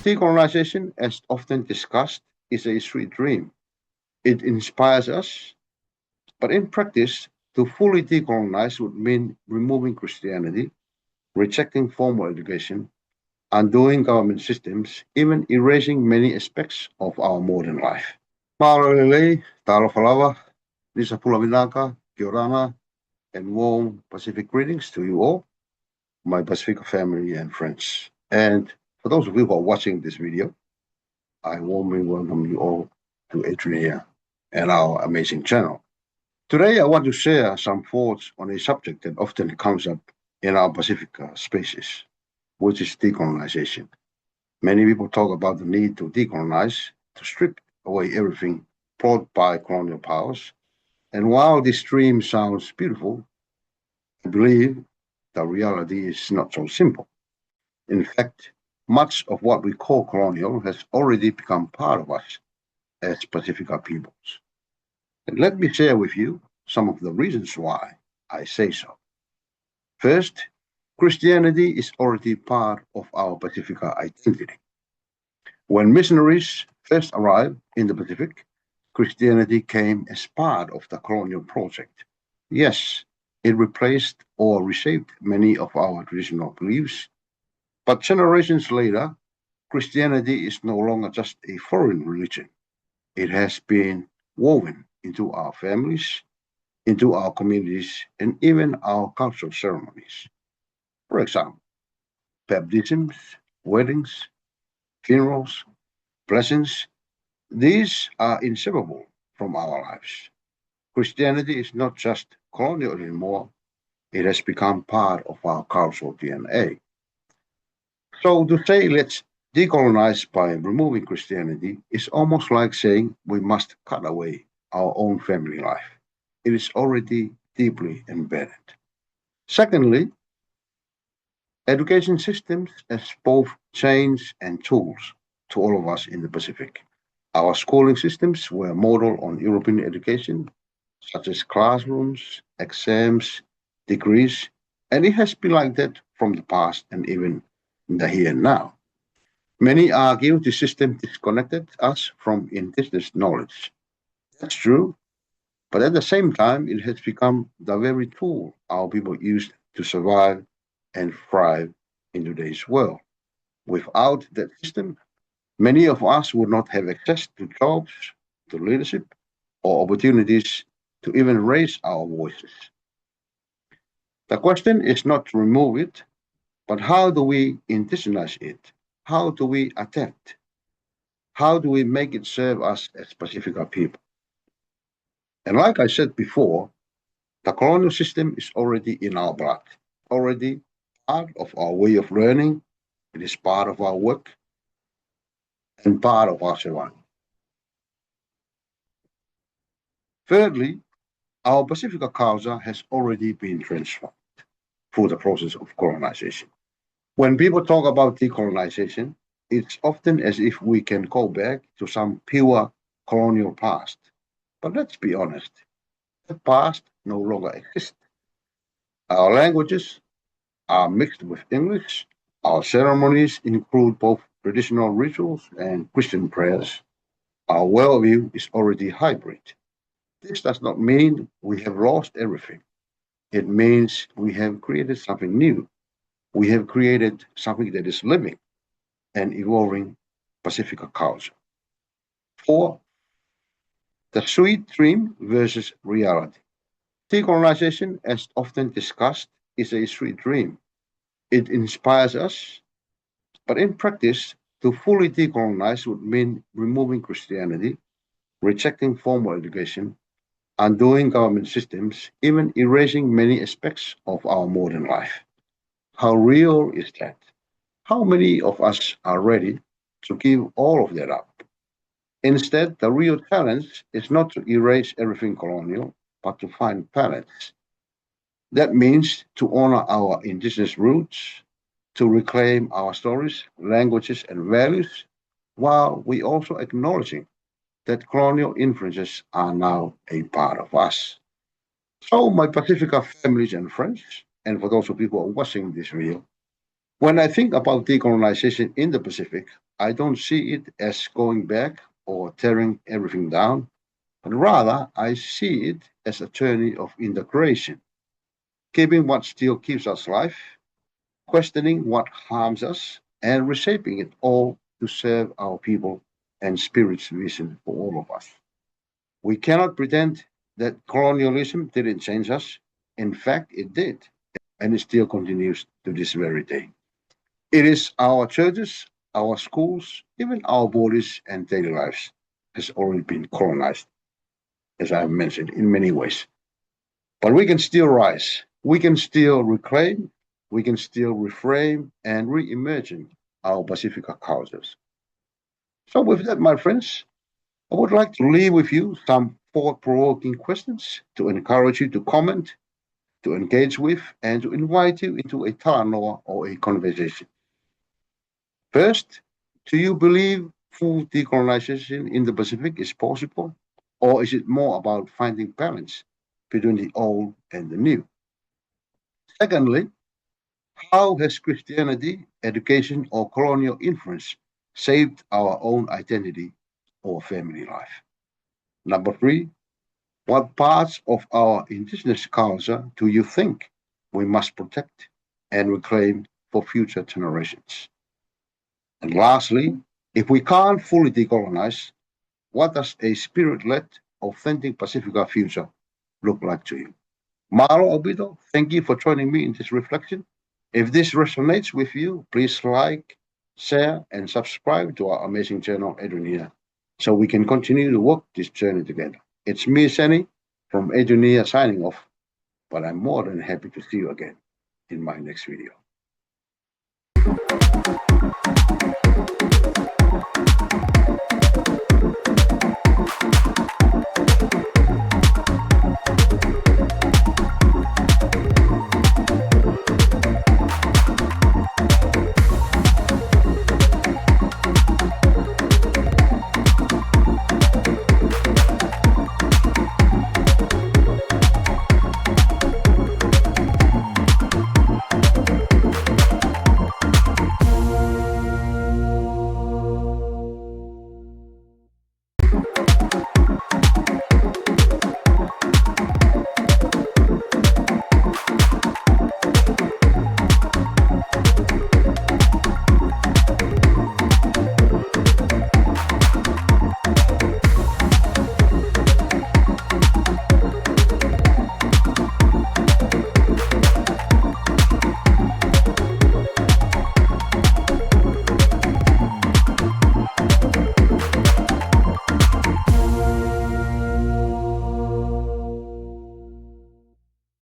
Decolonization, as often discussed, is a sweet dream. It inspires us, but in practice, to fully decolonize would mean removing Christianity, rejecting formal education, undoing government systems, even erasing many aspects of our modern life. Maorelei, Talo Falawa, Lisa Pulavinaka, Kiorana, and warm Pacific greetings to you all, my Pasifika family and friends. And for those of you who are watching this video, I warmly welcome you all to Edrienia and our amazing channel. Today, I want to share some thoughts on a subject that often comes up in our Pacifica spaces, which is decolonization. Many people talk about the need to decolonize, to strip away everything brought by colonial powers. And while this dream sounds beautiful, I believe the reality is not so simple. In fact, much of what we call colonial has already become part of us as Pacifica peoples. And let me share with you some of the reasons why I say so. First, Christianity is already part of our Pacifica identity. When missionaries first arrived in the Pacific, Christianity came as part of the colonial project. Yes, it replaced or reshaped many of our traditional beliefs, but generations later, Christianity is no longer just a foreign religion. It has been woven into our families, into our communities, and even our cultural ceremonies. For example, baptisms, weddings, funerals, blessings, these are inseparable from our lives. Christianity is not just colonial anymore, it has become part of our cultural DNA. So to say let's decolonize by removing Christianity is almost like saying we must cut away our own family life. It is already deeply embedded. Secondly, education systems as both chains and tools to all of us in the Pacific. Our schooling systems were modeled on European education, such as classrooms, exams, degrees, and it has been like that from the past and even in the here and now. Many argue the system disconnected us from indigenous knowledge. That's true, but at the same time, it has become the very tool our people used to survive and thrive in today's world. Without that system, many of us would not have access to jobs, to leadership, or opportunities to even raise our voices. The question is not to remove it, but how do we indigenize it? How do we adapt? How do we make it serve us as Pacifica people? And like I said before, the colonial system is already in our blood, already part of our way of learning. It is part of our work and part of our survival. Thirdly, our Pacifica culture has already been transformed through the process of colonization. When people talk about decolonization, it's often as if we can go back to some pure colonial past. But let's be honest, the past no longer exists. Our languages are mixed with English. Our ceremonies include both traditional rituals and Christian prayers. Our worldview is already hybrid. This does not mean we have lost everything. It means we have created something new. We have created something that is living and evolving Pacifica culture. 4. The sweet dream versus reality. Decolonization, as often discussed, is a sweet dream. It inspires us, but in practice, to fully decolonize would mean removing Christianity, rejecting formal education, undoing government systems, even erasing many aspects of our modern life. How real is that? How many of us are ready to give all of that up? Instead, the real challenge is not to erase everything colonial, but to find balance. That means to honor our indigenous roots, to reclaim our stories, languages, and values, while we also acknowledging that colonial influences are now a part of us. So, my Pacifica families and friends, and for those of you who are watching this video, When I think about decolonization in the Pacific, I don't see it as going back or tearing everything down, but rather I see it as a journey of integration, keeping what still keeps us alive, questioning what harms us, and reshaping it all to serve our people and spirit's vision for all of us. We cannot pretend that colonialism didn't change us. In fact, it did, and it still continues to this very day. It is our churches, our schools, even our bodies and daily lives has already been colonized, as I have mentioned, in many ways. But we can still rise. We can still reclaim. We can still reframe and reimagine our Pacifica cultures. So, with that, my friends, I would like to leave with you some thought provoking questions to encourage you to comment, to engage with, and to invite you into a talanoa or a conversation. First, do you believe full decolonization in the Pacific is possible, or is it more about finding balance between the old and the new? Secondly, how has Christianity, education, or colonial influence shaped our own identity or family life? Number three, what parts of our indigenous culture do you think we must protect and reclaim for future generations? And lastly, if we can't fully decolonize, what does a spirit-led, authentic Pacifica future look like to you? Malo Obito, thank you for joining me in this reflection. If this resonates with you, please like, share, and subscribe to our amazing channel, Edrienia, so we can continue to walk this journey together. It's me, Seni, from Edrienia signing off, but I'm more than happy to see you again in my next video.